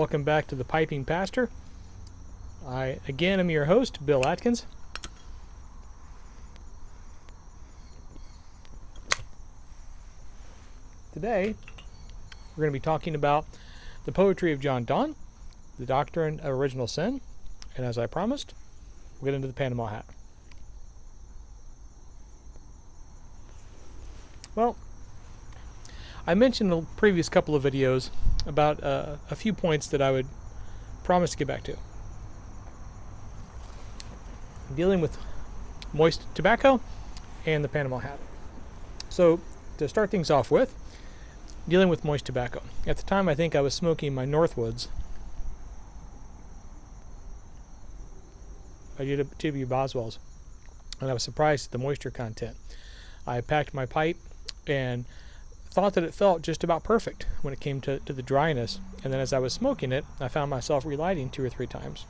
welcome back to the Piping Pastor. I again am your host, Bill Atkins. Today, we're going to be talking about the poetry of John Donne, the doctrine of original sin, and as I promised, we'll get into the Panama hat. Well, I mentioned in the previous couple of videos about a few points that I would promise to get back to. Dealing with moist tobacco and the Panama hat. So, to start things off with, dealing with moist tobacco. At the time, I think I was smoking my Northwoods by J.B. Boswell's, and I was surprised at the moisture content. I packed my pipe and thought that it felt just about perfect when it came to the dryness, and then as I was smoking it, I found myself relighting 2 or 3 times.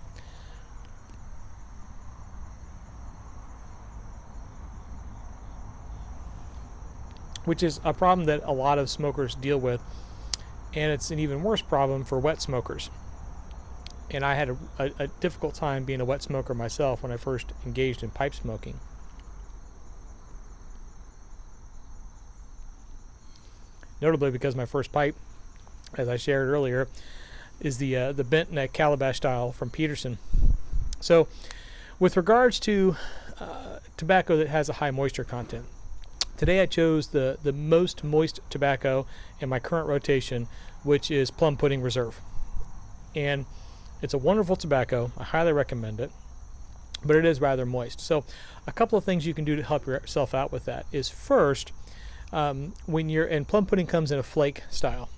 Which is a problem that a lot of smokers deal with, and it's an even worse problem for wet smokers. And I had a difficult time being a wet smoker myself when I first engaged in pipe smoking. Notably because my first pipe, as I shared earlier, is the bent neck calabash style from Peterson. So with regards to tobacco that has a high moisture content, today I chose the most moist tobacco in my current rotation, which is Plum Pudding Reserve. And it's a wonderful tobacco. I highly recommend it, but it is rather moist. So a couple of things you can do to help yourself out with that is first, when you're, and plum pudding comes in a flake style.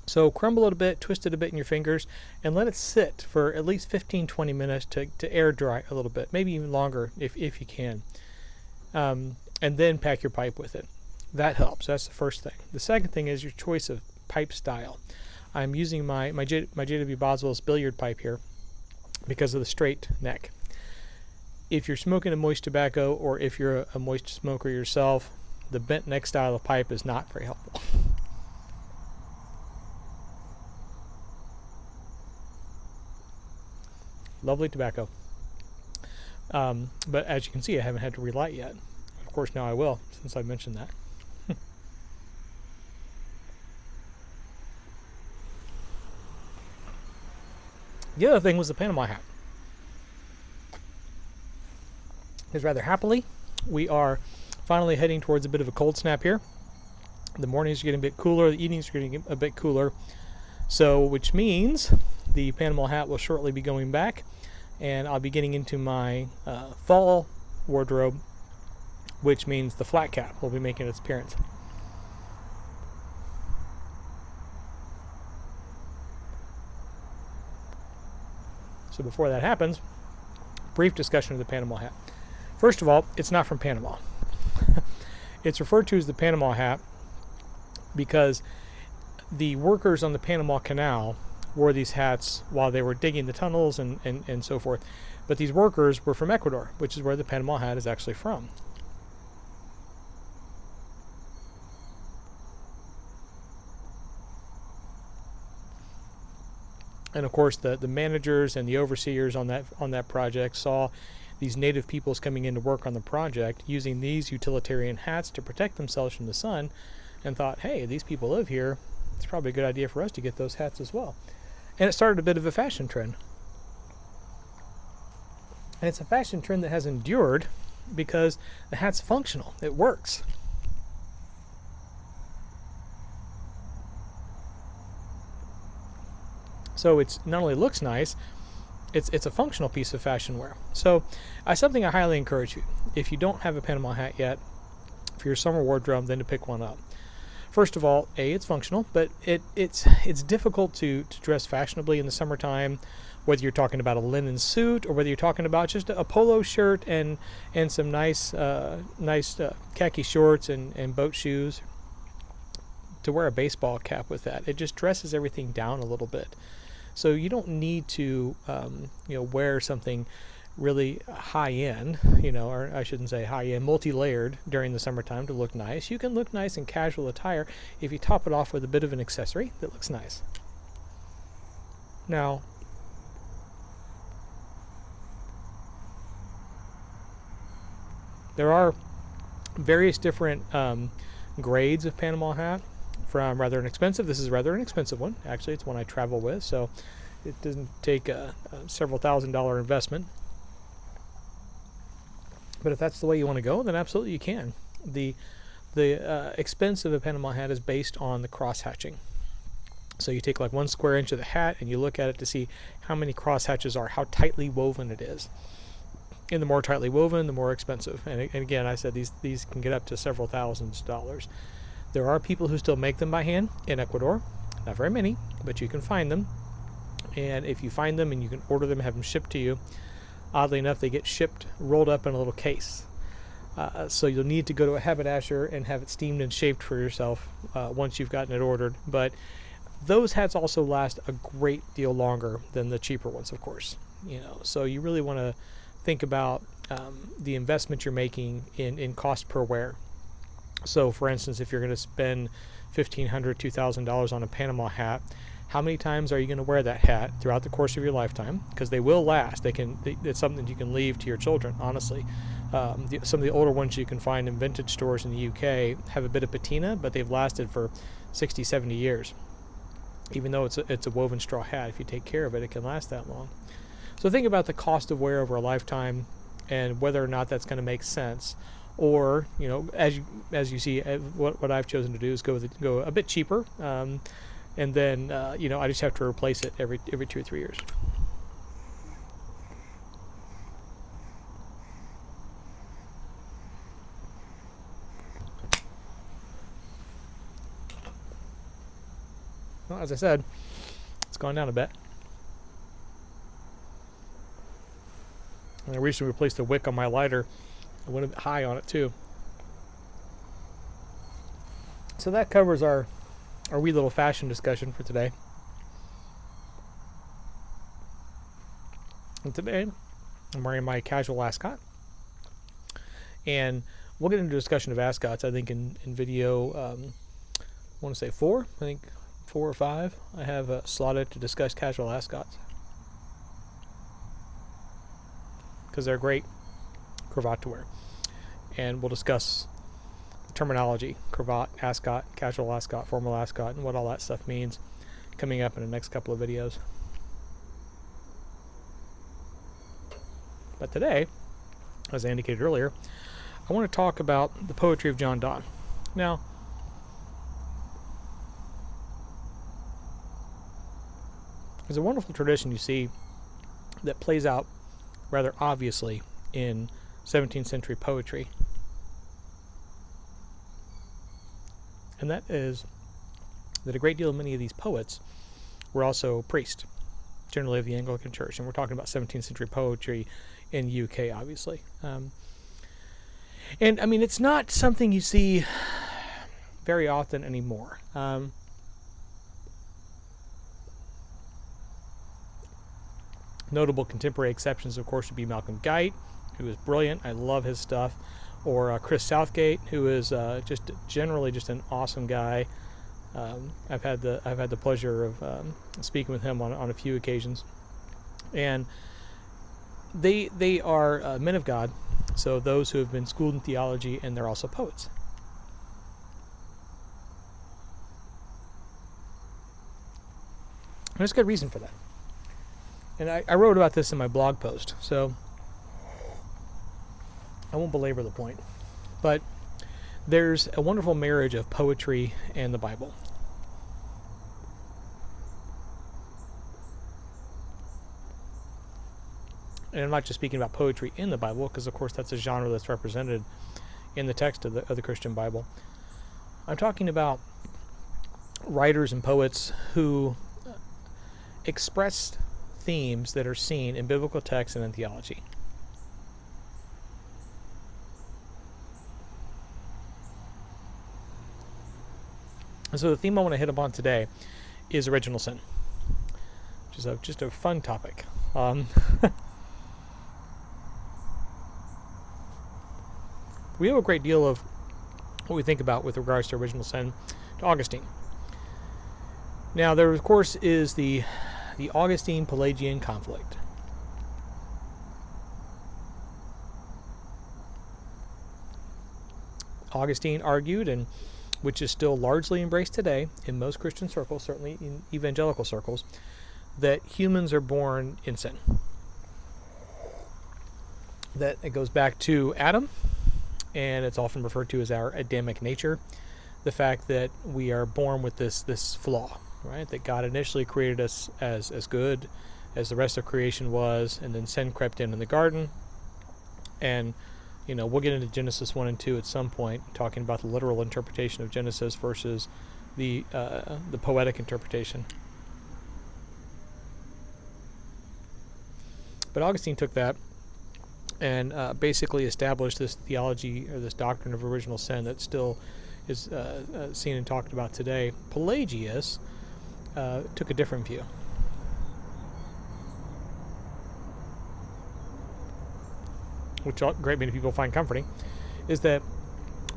So crumble it a bit, twist it a bit in your fingers, and let it sit for at least 15-20 minutes to air dry a little bit, maybe even longer if you can. And then pack your pipe with it. That helps. That's the first thing. The second thing is your choice of pipe style. I'm using my J.W. Boswell's billiard pipe here because of the straight neck. If you're smoking a moist tobacco, or if you're a moist smoker yourself, the bent neck style of pipe is not very helpful. Lovely tobacco. But as you can see, I haven't had to relight yet. Of course, now I will, since I mentioned that. The other thing was the Panama hat. Because rather happily, we are finally heading towards a bit of a cold snap here. The mornings are getting a bit cooler, the evenings are getting a bit cooler. So, which means the Panama hat will shortly be going back, and I'll be getting into my fall wardrobe, which means the flat cap will be making its appearance. So before that happens, brief discussion of the Panama hat. First of all, it's not from Panama. It's referred to as the Panama hat because the workers on the Panama Canal wore these hats while they were digging the tunnels and so forth. But these workers were from Ecuador, which is where the Panama hat is actually from. And of course, the managers and the overseers on that project saw these native peoples coming in to work on the project using these utilitarian hats to protect themselves from the sun, and thought, hey, these people live here. It's probably a good idea for us to get those hats as well. And it started a bit of a fashion trend. And it's a fashion trend that has endured because the hat's functional. It works. So it's not only looks nice, it's a functional piece of fashion wear. So something I highly encourage you, if you don't have a Panama hat yet, for your summer wardrobe, then to pick one up. First of all, it's functional, but it's difficult to dress fashionably in the summertime, whether you're talking about a linen suit or whether you're talking about just a polo shirt and some nice khaki shorts and boat shoes. To wear a baseball cap with that, it just dresses everything down a little bit. So you don't need to wear something really high-end, or I shouldn't say high-end, multi-layered during the summertime to look nice. You can look nice in casual attire if you top it off with a bit of an accessory that looks nice. Now, there are various different grades of Panama hat, from rather inexpensive. This is rather inexpensive one. Actually, it's one I travel with, so it doesn't take a several $1,000 investment. But if that's the way you want to go, then absolutely you can. The expense of a Panama hat is based on the cross hatching. So you take like 1 square inch of the hat and you look at it to see how many cross hatches are, how tightly woven it is. And the more tightly woven, the more expensive. And again, I said these can get up to several $1,000s. There are people who still make them by hand in Ecuador. Not very many, but you can find them. And if you find them and you can order them, have them shipped to you, oddly enough, they get shipped rolled up in a little case. So you'll need to go to a haberdasher and have it steamed and shaped for yourself once you've gotten it ordered. But those hats also last a great deal longer than the cheaper ones, of course. So you really want to think about the investment you're making in cost per wear. So, for instance, if you're going to spend $1,500, $2,000 on a Panama hat, how many times are you going to wear that hat throughout the course of your lifetime? Because they will last. It's something you can leave to your children, honestly. Some of the older ones you can find in vintage stores in the UK have a bit of patina, but they've lasted for 60, 70 years. Even though it's a woven straw hat, if you take care of it, it can last that long. So think about the cost of wear over a lifetime and whether or not that's going to make sense. Or, as you see, what I've chosen to do is go a bit cheaper, and then I just have to replace it every 2 or 3 years. Well, as I said, it's gone down a bit. And I recently replaced the wick on my lighter. I went a bit high on it too. So that covers our wee little fashion discussion for today. And today I'm wearing my casual ascot. And we'll get into a discussion of ascots, I think, in video, I want to say 4. I think 4 or 5. I have slotted to discuss casual ascots. Because they're great cravat to wear. And we'll discuss terminology, cravat, ascot, casual ascot, formal ascot, and what all that stuff means coming up in the next couple of videos. But today, as I indicated earlier, I want to talk about the poetry of John Donne. Now, there's a wonderful tradition you see that plays out rather obviously in 17th century poetry. And that is that a great deal of many of these poets were also priests, generally of the Anglican Church. And we're talking about 17th century poetry in the UK, obviously. And I mean, it's not something you see very often anymore. Notable contemporary exceptions, of course, would be Malcolm Guite, who is brilliant. I love his stuff. Or Chris Southgate, who is just generally just an awesome guy. I've had the pleasure of speaking with him on a few occasions, and they are men of God, so those who have been schooled in theology, and they're also poets. And there's good reason for that. And I wrote about this in my blog post, so I won't belabor the point. But there's a wonderful marriage of poetry and the Bible. And I'm not just speaking about poetry in the Bible, because of course that's a genre that's represented in the text of the Christian Bible. I'm talking about writers and poets who expressed themes that are seen in biblical texts and in theology. And so the theme I want to hit upon today is original sin, which is just a fun topic. We owe a great deal of what we think about with regards to original sin to Augustine. Now, there, of course, is the the Augustine-Pelagian conflict. Augustine argued, and which is still largely embraced today in most Christian circles, certainly in evangelical circles, that humans are born in sin. That it goes back to Adam, and it's often referred to as our Adamic nature, the fact that we are born with this flaw, right? That God initially created us as good as the rest of creation was, and then sin crept in the garden. And we'll get into Genesis 1 and 2 at some point, talking about the literal interpretation of Genesis versus the poetic interpretation. But Augustine took that and basically established this theology, or this doctrine of original sin that still is seen and talked about today. Pelagius took a different view. Which a great many people find comforting, is that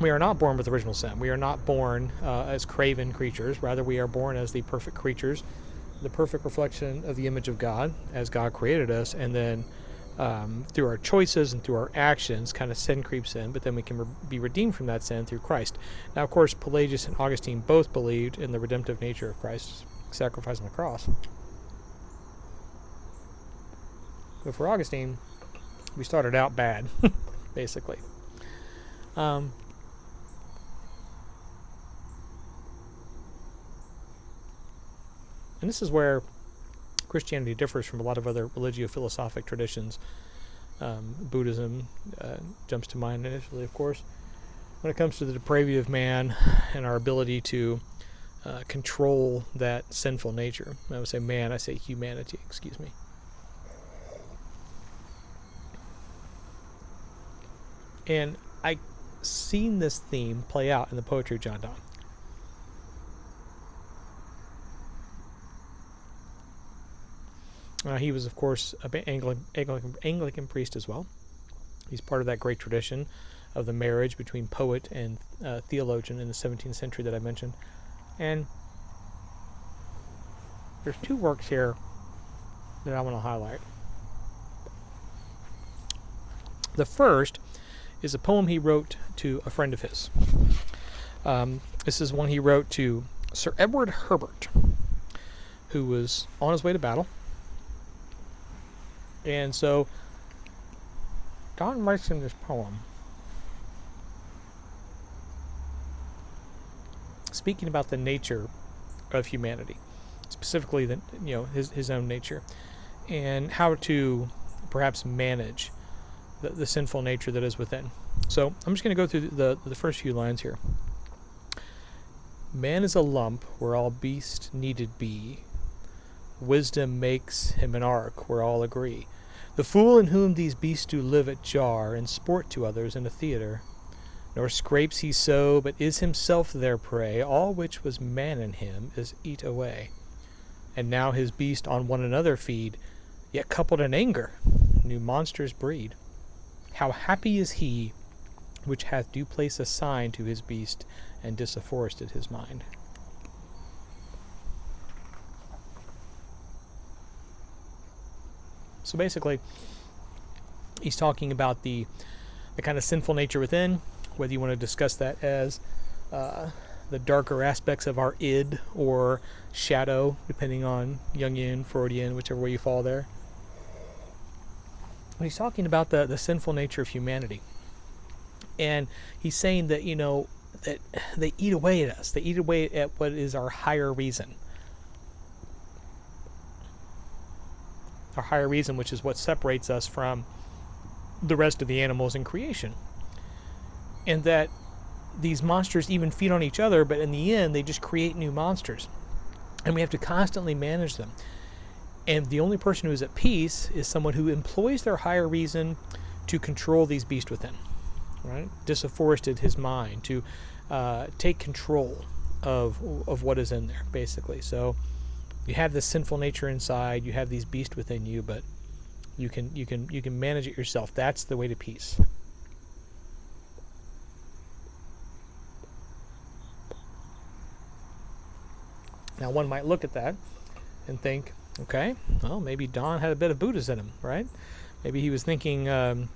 we are not born with original sin. We are not born as craven creatures. Rather, we are born as the perfect creatures, the perfect reflection of the image of God as God created us. And then through our choices and through our actions, kind of sin creeps in, but then we can be redeemed from that sin through Christ. Now, of course, Pelagius and Augustine both believed in the redemptive nature of Christ's sacrifice on the cross. But for Augustine, we started out bad, basically. And this is where Christianity differs from a lot of other religio-philosophic traditions. Buddhism jumps to mind initially, of course, when it comes to the depravity of man and our ability to control that sinful nature. I would say man, I say humanity, excuse me. And I've seen this theme play out in the poetry of John Donne. He was, of course, an Anglican priest as well. He's part of that great tradition of the marriage between poet and theologian in the 17th century that I mentioned. And there's two works here that I want to highlight. The first is a poem he wrote to a friend of his. This is one he wrote to Sir Edward Herbert, who was on his way to battle. And so Donne writes in this poem speaking about the nature of humanity, specifically his own nature, and how to perhaps manage the sinful nature that is within. So I'm just going to go through the first few lines here. Man is a lump where all beasts needed be. Wisdom makes him an ark where all agree. The fool in whom these beasts do live at jar, and sport to others in a theatre. Nor scrapes he so, but is himself their prey. All which was man in him is eat away. And now his beast on one another feed, yet coupled in anger, new monsters breed. How happy is he which hath due place assigned to his beast, and disafforested his mind. So basically, he's talking about the kind of sinful nature within, whether you want to discuss that as the darker aspects of our id or shadow, depending on Jungian, Freudian, whichever way you fall there. He's talking about the sinful nature of humanity. And he's saying that, that they eat away at us. They eat away at what is our higher reason. Our higher reason, which is what separates us from the rest of the animals in creation. And that these monsters even feed on each other, but in the end, they just create new monsters. And we have to constantly manage them. And the only person who is at peace is someone who employs their higher reason to control these beasts within, right? Disafforested his mind, to take control of what is in there, basically. So you have this sinful nature inside, you have these beasts within you, but you can manage it yourself. That's the way to peace. Now one might look at that and think, Okay, well, maybe Donne had a bit of Buddhism in him, right? Maybe he was thinking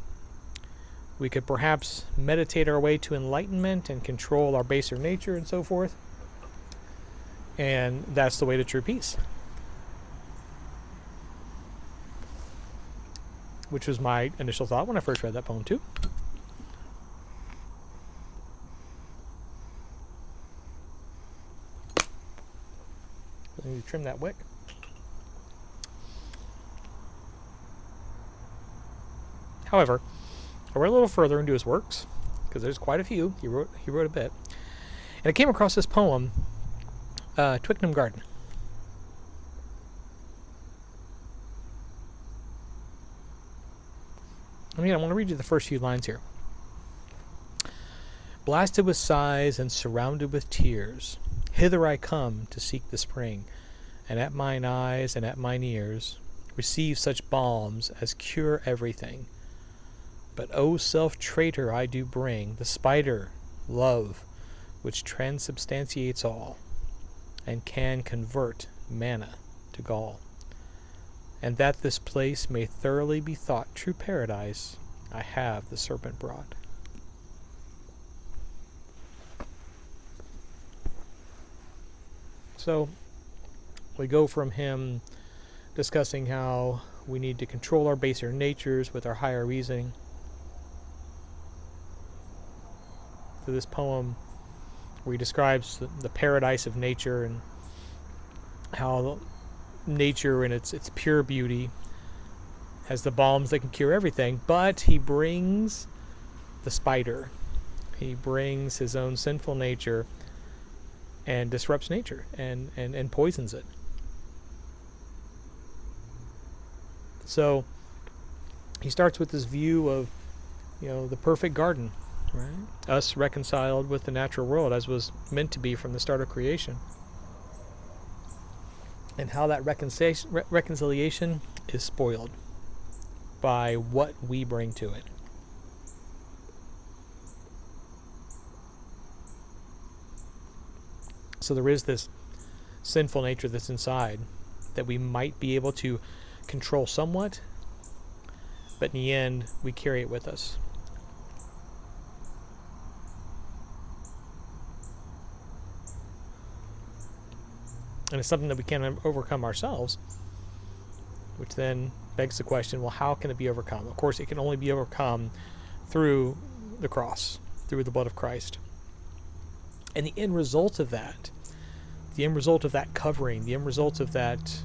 we could perhaps meditate our way to enlightenment and control our baser nature and so forth. And that's the way to true peace. Which was my initial thought when I first read that poem too. I need to trim that wick. However, I read a little further into his works, because there's quite a few. He wrote a bit. And I came across this poem, Twickenham Garden. I want to read you the first few lines here. Blasted with sighs and surrounded with tears, hither I come to seek the spring, and at mine eyes and at mine ears receive such balms as cure everything. But O self-traitor, I do bring the spider, love, which transubstantiates all, and can convert manna to gall. And that this place may thoroughly be thought true paradise, I have the serpent brought. So we go from him discussing how we need to control our baser natures with our higher reasoning, to this poem where he describes the paradise of nature and how nature in its pure beauty has the balms that can cure everything, but he brings the spider. He brings his own sinful nature and disrupts nature and poisons it. So he starts with this view of, the perfect garden, right? Us reconciled with the natural world as was meant to be from the start of creation. And how that reconciliation is spoiled by what we bring to it. So there is this sinful nature that's inside that we might be able to control somewhat, but in the end, we carry it with us. And it's something that we can't overcome ourselves, which then begs the question, well, how can it be overcome? Of course, it can only be overcome through the cross, through the blood of Christ. And the end result of that covering, the end result of that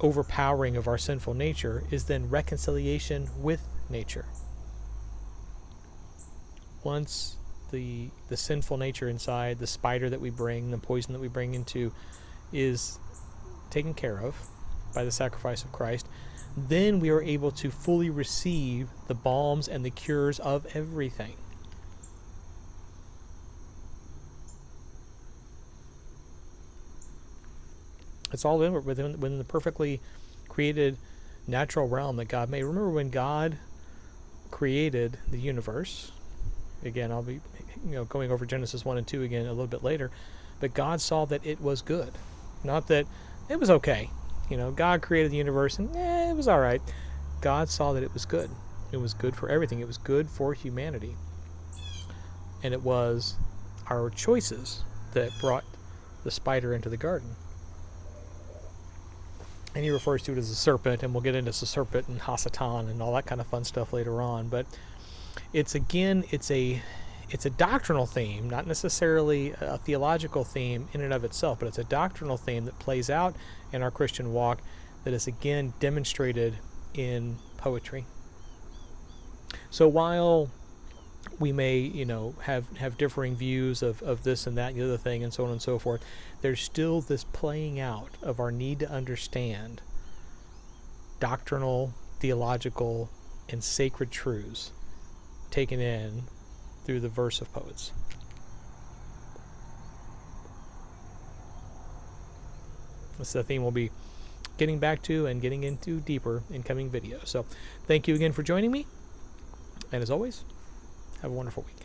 overpowering of our sinful nature is then reconciliation with nature. Once the sinful nature inside, the spider that we bring, the poison that we bring into, is taken care of by the sacrifice of Christ, then we are able to fully receive the balms and the cures of everything. It's all within the perfectly created natural realm that God made. Remember when God created the universe? Again, I'll be going over Genesis 1 and 2 again a little bit later. But God saw that it was good. Not that it was okay. God created the universe and it was all right. God saw that it was good. It was good for everything. It was good for humanity. And it was our choices that brought the spider into the garden. And he refers to it as a serpent, and we'll get into the serpent and Hasatan and all that kind of fun stuff later on. But it's a doctrinal theme, not necessarily a theological theme in and of itself, but it's a doctrinal theme that plays out in our Christian walk that is again demonstrated in poetry. So while we may, have differing views of this and that and the other thing and so on and so forth, there's still this playing out of our need to understand doctrinal, theological, and sacred truths taken in through the verse of poets. This is a theme we'll be getting back to and getting into deeper in coming videos. So thank you again for joining me, and as always, have a wonderful week.